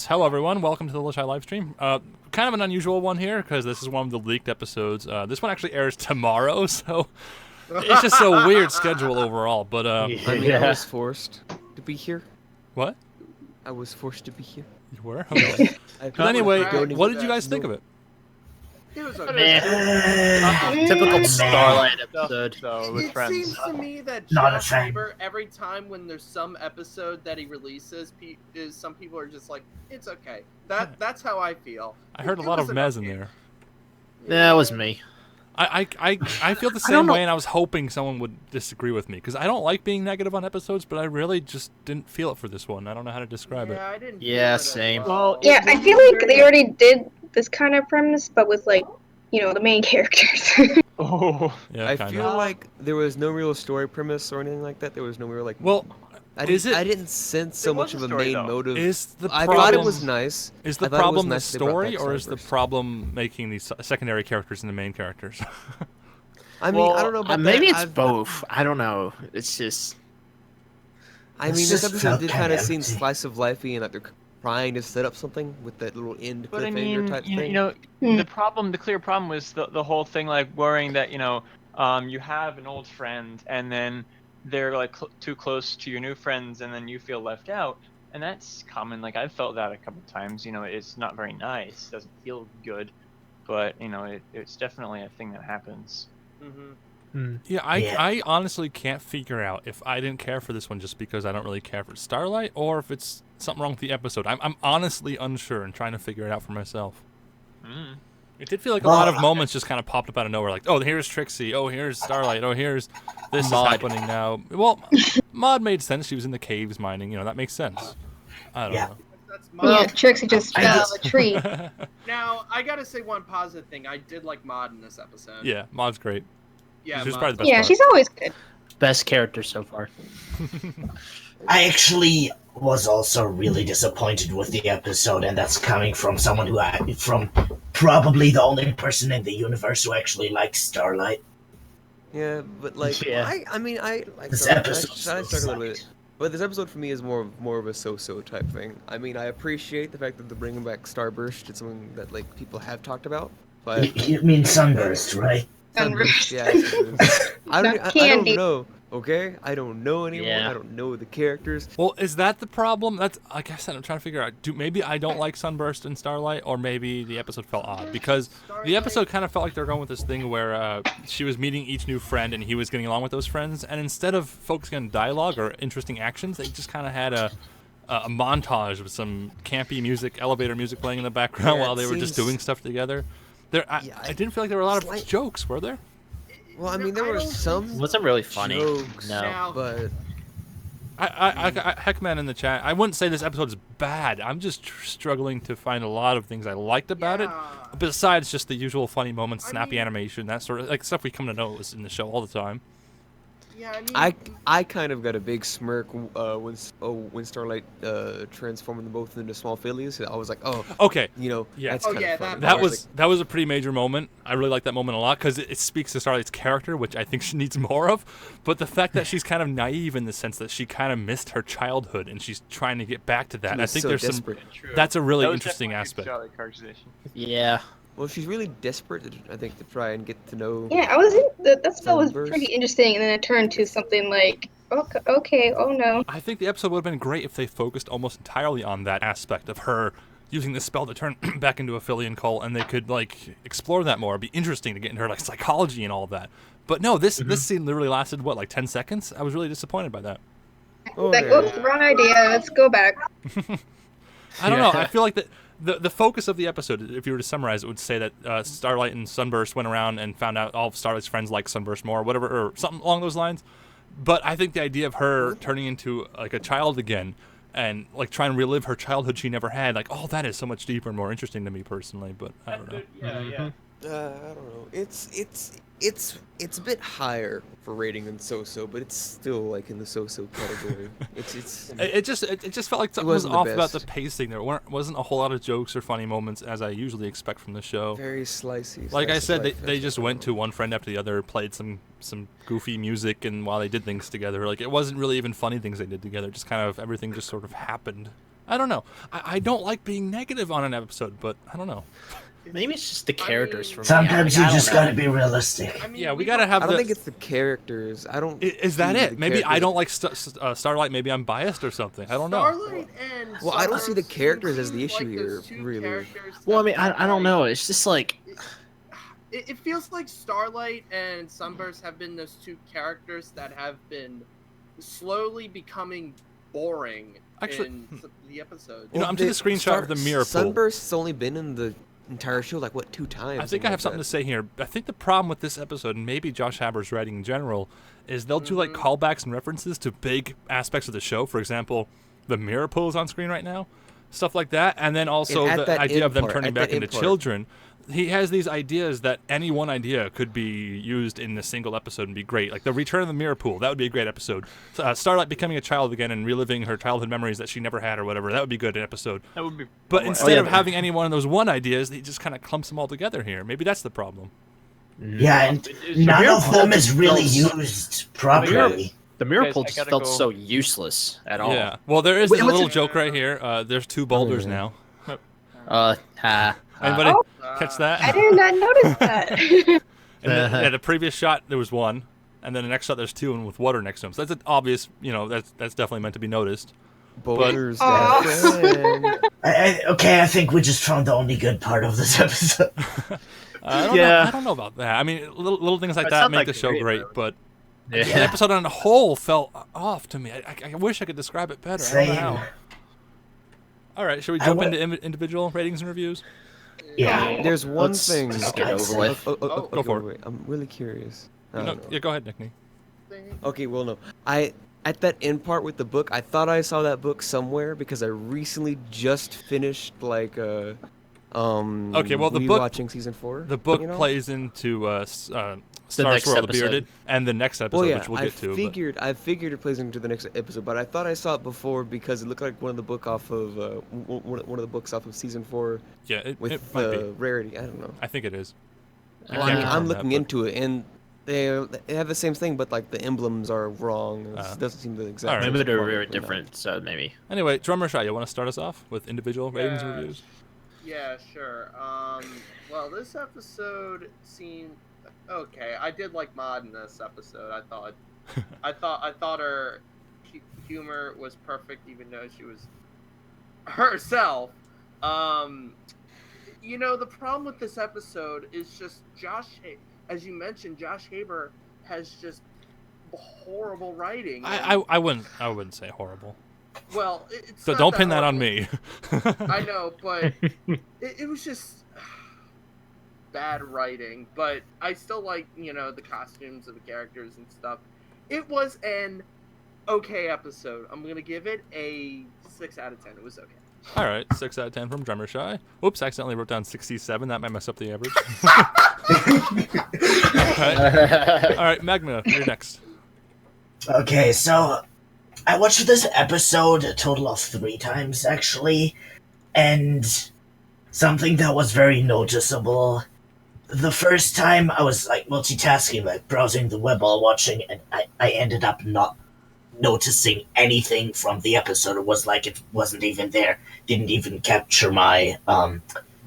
Hello, everyone. Welcome to the Lich High live stream. Kind of an unusual one here because this is one of the leaked episodes. This one actually airs tomorrow, so it's just a weird schedule overall. But I mean, I was forced to be here. What? I was forced to be here. You were? Okay. But anyway, going what to did you guys think of it? It was Typical Starlight episode. So with it friends. seems to me that Not a Josh fan. Bieber, every time when there's some episode that he releases, some people are just like, it's okay. That's how I feel. I heard a It lot of was mez in okay. there. That was me. I feel the same way, and I was hoping someone would disagree with me because I don't like being negative on episodes, but I really just didn't feel it for this one. I don't know how to describe it. Yeah, I didn't. Yeah, feel it as same. Well, Yeah, I feel like they already did this kind of premise, but with like, the main characters. Oh. Yeah, I kind feel of. like there was no real story premise or anything like that. There was no real Well, I is didn't. it- I didn't sense so There much was of a a story, main though. motive. Is the I problem? thought it was nice. Is I the thought it was problem the nice they brought story, back or is the Starburst. problem making these secondary characters into main characters? I mean, I don't know about maybe that. it's I've- both. I don't know. It's just. I It's mean, this just episode felt did kinda kind of seem empty. slice of lifey and like they're trying to set up something with that little end But I cliffhanger mean, type you thing. know, Hmm. the clear problem was the whole thing, like worrying that you have an old friend and then they're like too close to your new friends and then you feel left out, and that's common. Like I've felt that a couple times. It's not very nice. Doesn't feel good, but it's definitely a thing that happens. Mm-hmm. Yeah, Yeah. I honestly can't figure out if I didn't care for this one just because I don't really care for Starlight, or if it's something wrong with the episode. I'm honestly unsure and trying to figure it out for myself. Mm. It did feel like a lot of moments just kind of popped up out of nowhere, like, oh, here's Trixie, oh, here's Starlight, oh, here's this Maud. is happening now. Well, Maud made sense. She was in the caves mining. That makes sense. I don't Yeah. know. That's Yeah, my. Trixie just I fell out just- of a tree. Now I gotta say one positive thing. I did like Maud in this episode. Yeah, Maud's great. Yeah. She was Maud. probably the best Yeah, part. she's always good. Best character so far. I actually was also really disappointed with the episode, and that's coming from someone from probably the only person in the universe who actually likes Starlight. Yeah, but like, Yeah. I mean, I like This Starlight. episode I still stuck a little bit. sucked. But this episode for me is more of a so-so type thing. I mean, I appreciate the fact that they're bringing back Starburst. It's something that like people have talked about. But You mean Sunburst, right? Sunburst. yeah, Sunburst. I Not don't candy. know. Okay, I don't know anyone. Yeah. I don't know the characters. Well, is that the problem? That's like I said, I'm trying to figure out. Maybe I don't like Sunburst and Starlight, or maybe the episode felt odd because the episode kind of felt like they're going with this thing where she was meeting each new friend and he was getting along with those friends, and instead of focusing on dialogue or interesting actions, they just kind of had a montage with some campy music, elevator music playing in the background Yeah, while it they were just seems- doing stuff together. I didn't feel like there were a lot of Slight- jokes, were there? Well, I mean, there were some It wasn't really funny. jokes, No. Now, but Heckman in the chat. I wouldn't say this episode is bad. I'm just struggling to find a lot of things I liked about it, yeah. besides just the usual funny moments, I snappy mean- animation, that sort of like stuff we come to know is in the show all the time. Yeah, I mean, I kind of got a big smirk when Starlight transformed them both into small fillies. I was like, oh, Okay, Yeah. that's Oh, kind yeah, of funny. that I that was a pretty major moment. I really like that moment a lot because it speaks to Starlight's character, which I think she needs more of. But the fact that she's kind of naive in the sense that she kind of missed her childhood and she's trying to get back to that. She And I was think so there's desperate. True. that's a really That was interesting definitely a aspect. Charlotte characterization. Yeah. Well, she's really desperate, I think, to try and get to know. Yeah, that spell was Sunburst. pretty interesting, and then it turned to something like, okay, oh no. I think the episode would have been great if they focused almost entirely on that aspect of her using the spell to turn back into a Phillian cult, and they could like explore that more. It'd be interesting to get into her like psychology and all of that. But no, this scene literally lasted what, like 10 seconds? I was really disappointed by that. Oh, Like, yeah. oops, wrong idea, let's go back. I don't know. I feel like the focus of the episode, if you were to summarize it, would say that Starlight and Sunburst went around and found out all of Starlight's friends like Sunburst more, whatever, or something along those lines. But I think the idea of her turning into like a child again and like trying to relive her childhood she never had, like, oh, that is so much deeper and more interesting to me personally. But I don't know. Yeah. I don't know. It's a bit higher for rating than so-so, but it's still like in the so-so category. it's It just felt like something was wasn't the off about the best. pacing. There wasn't a whole lot of jokes or funny moments as I usually expect from the show. very slicey. Like I slice of said, life, they that's just what I went don't to know. one friend after the other, played some goofy music, and while they did things together, like it wasn't really even funny things they did together. Just kind of everything just sort of happened. I don't know. I don't like being negative on an episode, but I don't know. Maybe it's just the characters for me. Sometimes I you don't just know. gotta be realistic. I mean, Yeah, we gotta have I don't the. think it's the characters. I don't. Is that see it? the Maybe I characters- don't like Starlight. Maybe I'm biased or something. I don't know. Starlight and Well, I don't see the Sunburst characters as the seem like issue those here, two really. characters Well, I that mean, I don't like- know. It's just like It feels like Starlight and Sunburst have been those two characters that have been slowly becoming boring Actually, in the episodes. You know, I'm seeing the screenshot of the mirror pool. Sunburst's only been in the entire show like what 2 times? I think I have something to say here. I think the problem with this episode, and maybe Josh Haber's writing in general, is they'll do like callbacks and references to big aspects of the show. For example, the mirror pool is on screen right now, stuff like that, and then also And at the that idea end of them part, turning at that back into end part. children. He has these ideas that any one idea could be used in a single episode and be great. Like the return of the mirror pool, that would be a great episode. Starlight becoming a child again and reliving her childhood memories that she never had or whatever, that would be a good episode. That would be. But instead yeah, of having any one of those one ideas, he just kind of clumps them all together here. Maybe that's the problem. Yeah, and It's- none mirror of pool them is just really feels- used properly. the mirror Guys, pool I just gotta felt go. so useless at all. Yeah. Well, there is Wait, this what's little it- joke right here. There's 2 boulders now. Anybody Oh. catch that? I did not notice that. And the previous shot there was 1, and then the next shot there's 2, and with water next to them. So that's an obvious. That's definitely meant to be noticed. Boulders. Aw. Okay, I think we just found the only good part of this episode. I don't know. I don't know about that. I mean, little things like It that sounds make like the show great, great, though. but the Yeah. episode on the whole felt off to me. I wish I could describe it better. I don't know Same. how. All right, should we I jump wa- into individual ratings and reviews? Yeah. There's one Let's thing. just get over with. Go for it. Wait, I'm really curious. I No, don't know. yeah, go ahead, Nickney. Okay, well, no. At that end part with the book, I thought I saw that book somewhere because I recently just finished Okay, well, the book- watching season 4. The book you know? plays into Star next Swirl the episode. Bearded and the next episode, Well, yeah, which we'll I get to. but- figured it plays into the next episode, but I thought I saw it before because it looked like one of the book off of one of the books off of season 4 Yeah, it with might be. Rarity. I don't know. I think it is. Well, can't I'm confirm that, looking but- into it, and they have the same thing, but like the emblems are wrong. It Uh, doesn't seem the exact. alright. same Maybe they're font, very but no. different, so maybe. Anyway, Drummer Shy, you want to start us off with individual ratings and Yeah. reviews? Yeah, sure. Well, this episode seemed okay. I did like Maud in this episode. I thought her humor was perfect, even though she was herself. The problem with this episode is just as you mentioned, Josh Haber has just horrible writing. I wouldn't say horrible. Well, it's So not don't pin that on horrible. me. I know, but it was just bad writing. But I still like, the costumes of the characters and stuff. It was an okay episode. I'm going to give it a 6 out of 10. It was okay. All right, 6 out of 10 from Drummer Shy. Whoops, accidentally wrote down 67. That might mess up the average. All right, Magna, you're next. Okay, so I watched this episode a total of 3 times, actually, and something that was very noticeable. The first time I was like multitasking, like browsing the web while watching, and I ended up not noticing anything from the episode. It was like it wasn't even there, didn't even capture my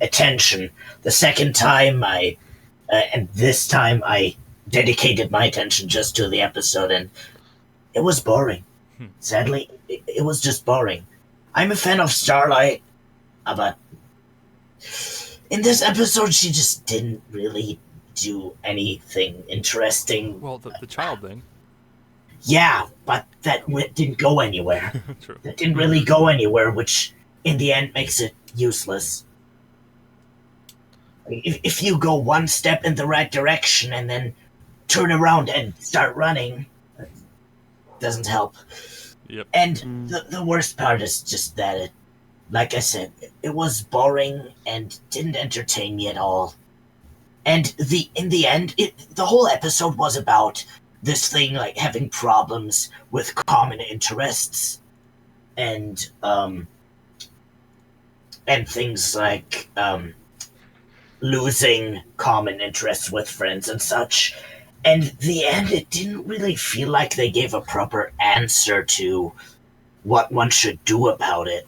attention. The second time and this time I dedicated my attention just to the episode, and it was boring. Sadly, it was just boring. I'm a fan of Starlight, but in this episode, she just didn't really do anything interesting. Well, the child thing. Yeah, but that didn't go anywhere. True. That didn't really go anywhere, which in the end makes it useless. If you go one step in the right direction and then turn around and start running, it doesn't help. Yep. And the worst part is just that it, like I said, it was boring and didn't entertain me at all. And in the end, the whole episode was about this thing, like having problems with common interests, and things like losing common interests with friends and such. And the end, it didn't really feel like they gave a proper answer to what one should do about it.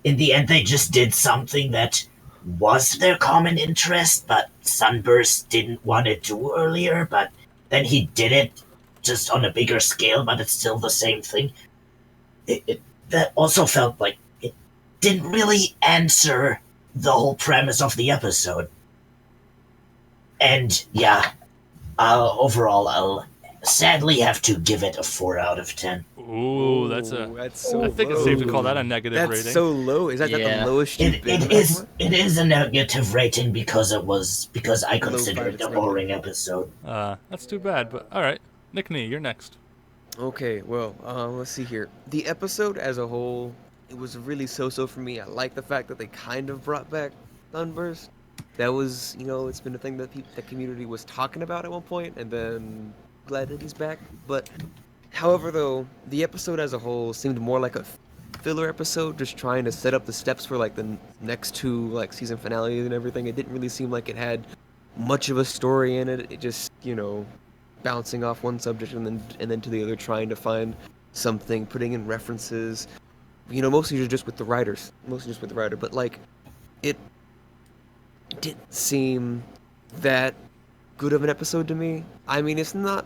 in the end they just did something that was their common interest, but Sunburst didn't want to do earlier, but then he did it just on a bigger scale, but it's still the same thing. That also felt like it didn't really answer the whole premise of the episode. And yeah, overall, I'll sadly have to give it a 4 out of 10. Ooh, that's so I think low. it's safe to call that a negative That's rating. so low. Is that Yeah. the lowest you've been? It is a negative rating because I consider five, it a it's boring episode. That's too bad, but all right. Nick Nee, you're next. Okay, well, let's see here. The episode as a whole, it was really so-so for me. I like the fact that they kind of brought back Sunburst. That was, it's been a thing that the community was talking about at one point, and then glad that he's back. But, however, though, the episode as a whole seemed more like a filler episode, just trying to set up the steps for like the next two like season finales and everything. It didn't really seem like it had much of a story in it. It just, bouncing off one subject and then to the other, trying to find something, putting in references, mostly just with the writers, but like it didn't seem that good of an episode to me. I mean, it's not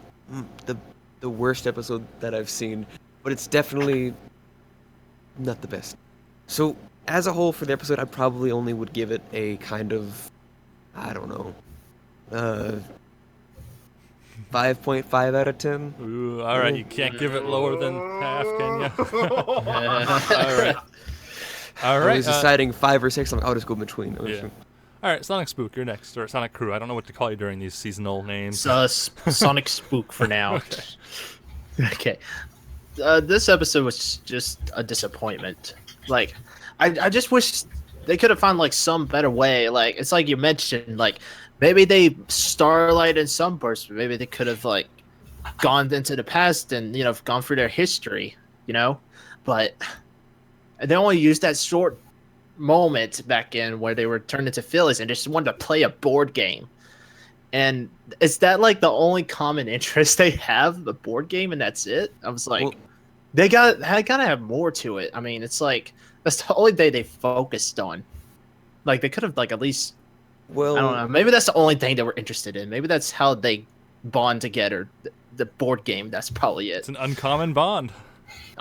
the worst episode that I've seen, but it's definitely not the best. So as a whole for the episode, I probably only would give it a kind of, I don't know, 5.5 out of 10. Ooh, all right. You can't give it lower than half, can you? all right. All I right. was deciding 5 or 6. I'm like, I'll just go between. Yeah. All right, Sonic Spook, you're next, or Sonic Crew. I don't know what to call you during these seasonal names. Sonic Spook for now. Okay. This episode was just a disappointment. Like, I just wish they could have found like some better way. Like, it's like you mentioned, like maybe they Starlight and Sunburst, maybe they could have like gone into the past and gone through their history, but they only used that short moment back in where they were turned into Phillies and just wanted to play a board game. And is that like the only common interest they have, the board game, and that's it? I was like, Well, they gotta have more to it. I mean, it's like that's the only thing they focused on. Like they could have like at least, well, I don't know. Maybe that's the only thing they were interested in. Maybe that's how they bond together. The board game. That's probably it. It's an uncommon bond.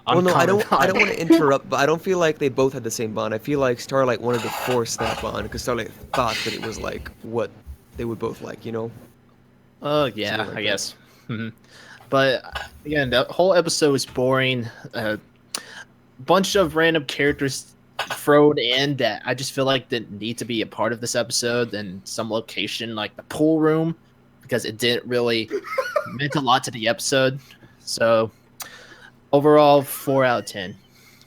Well, no, I don't Uncommon want to interrupt, but I don't feel like they both had the same bond. I feel like Starlight wanted to force that bond because Starlight thought that it was like what they would both like, Oh yeah, Something like I that. guess. But again, the whole episode was boring. Bunch of random characters thrown in that I just feel like didn't need to be a part of this episode. And some location like the pool room because it didn't really meant a lot to the episode. So overall, 4 out of 10.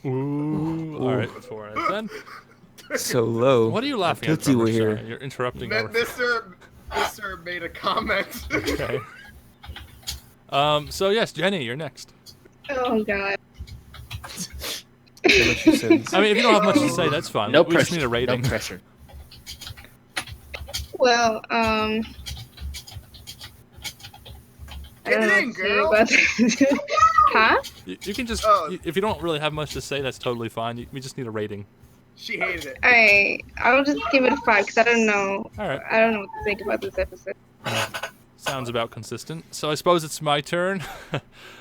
Ooh. All right, 4 out of 10. So low. What are you laughing at? Tootsie were Trevor? here. You're interrupting our... Mr. made a comment. Okay. So yes, Jenny, you're next. Oh god. Finish your sentence. I mean, if you don't have much to say, that's fine. No we pressure. just need a rating. No pressure. Well, I Get don't it know in, what to say girl. about this. Huh? You can just, Oh. if you don't really have much to say, that's totally fine. We just need a rating. She hated it. I'll just give it a 5 because I don't know. All right. I don't know what to think about this episode. Sounds about consistent. So I suppose it's my turn.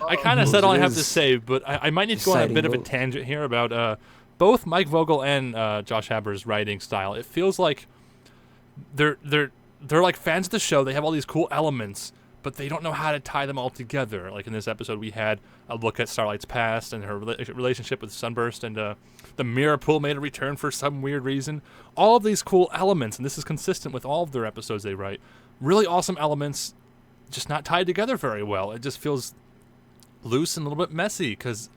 I kind of said all I have to say, but I might need to go on a Deciding bit of a vote. tangent here about both Mike Vogel and Josh Haber's writing style. It feels like they're like fans of the show. They have all these cool elements, but they don't know how to tie them all together. Like in this episode, we had a look at Starlight's past and her relationship with Sunburst, and the mirror pool made a return for some weird reason. All of these cool elements, and this is consistent with all of their episodes they write. Really awesome elements, just not tied together very well. It just feels loose and a little bit messy because,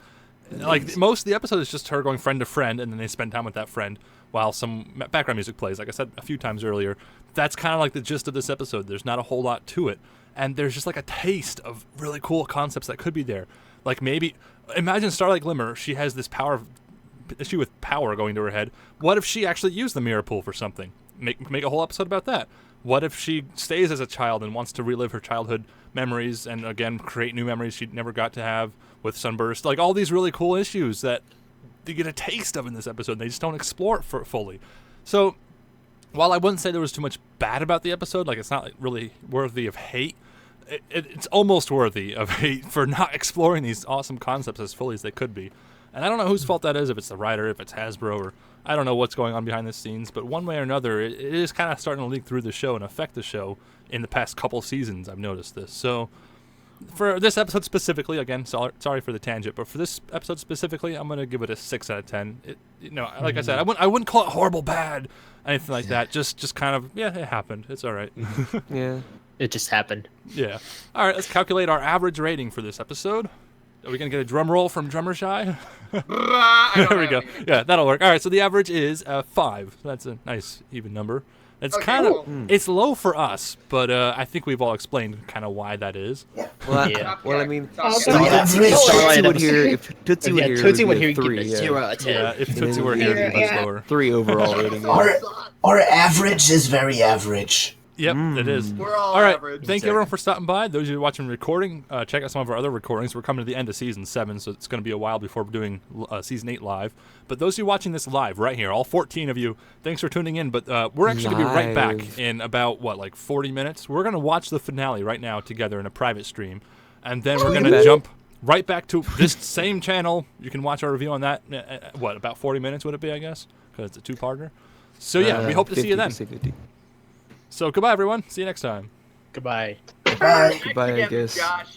like, most of the episode is just her going friend to friend, and then they spend time with that friend while some background music plays. Like I said a few times earlier, that's kind of like the gist of this episode. There's not a whole lot to it, and there's just like a taste of really cool concepts that could be there. Like maybe imagine Starlight Glimmer. She has this issue with power going to her head. What if she actually used the mirror pool for something? Make a whole episode about that. What if she stays as a child and wants to relive her childhood memories and again create new memories she never got to have with Sunburst? Like all these really cool issues that get a taste of in this episode. They just don't explore it fully. So while I wouldn't say there was too much bad about the episode, like it's not really worthy of hate, it's almost worthy of hate for not exploring these awesome concepts as fully as they could be. And I don't know whose fault that is, if it's the writer, if it's Hasbro, or I don't know what's going on behind the scenes, but one way or another, it is kind of starting to leak through the show and affect the show in the past couple seasons. I've noticed this. So for this episode specifically, again, sorry for the tangent, but for this episode specifically, I'm going to give it a 6 out of 10. Like I said, I wouldn't call it horrible bad, anything like that. Just kind of, yeah, it happened. It's all right. Yeah. It just happened. Yeah. All right, let's calculate our average rating for this episode. Are we going to get a drum roll from Drummer Shy? There we go. Yeah, that'll work. All right, so the average is 5. That's a nice even number. It's it's low for us, but I think we've all explained kind of why that is. Well, Yeah. well, I mean, Also, if Tootsie would here, Tootsie would it here, would give be it a 3. 0 out of 10. Yeah, if Tootsie were here, it'd be much Yeah. lower. 3 overall rating. Our average is very average. Yep, it is. We're all All right, average. thank you everyone for stopping by. Those of you watching recording, check out some of our other recordings. We're coming to the end of Season 7, so it's going to be a while before we're doing Season 8 live. But those of you watching this live right here, all 14 of you, thanks for tuning in. But we're actually going to be right back Live. in about, 40 minutes? We're going to watch the finale right now together in a private stream. And then we're going to jump right back to this same channel. You can watch our review on that. About 40 minutes would it be, I guess? Because it's a 2-parter. So yeah, we hope to see you then. 50. So goodbye, everyone. See you next time. Goodbye. Bye. Goodbye, I guess. Josh.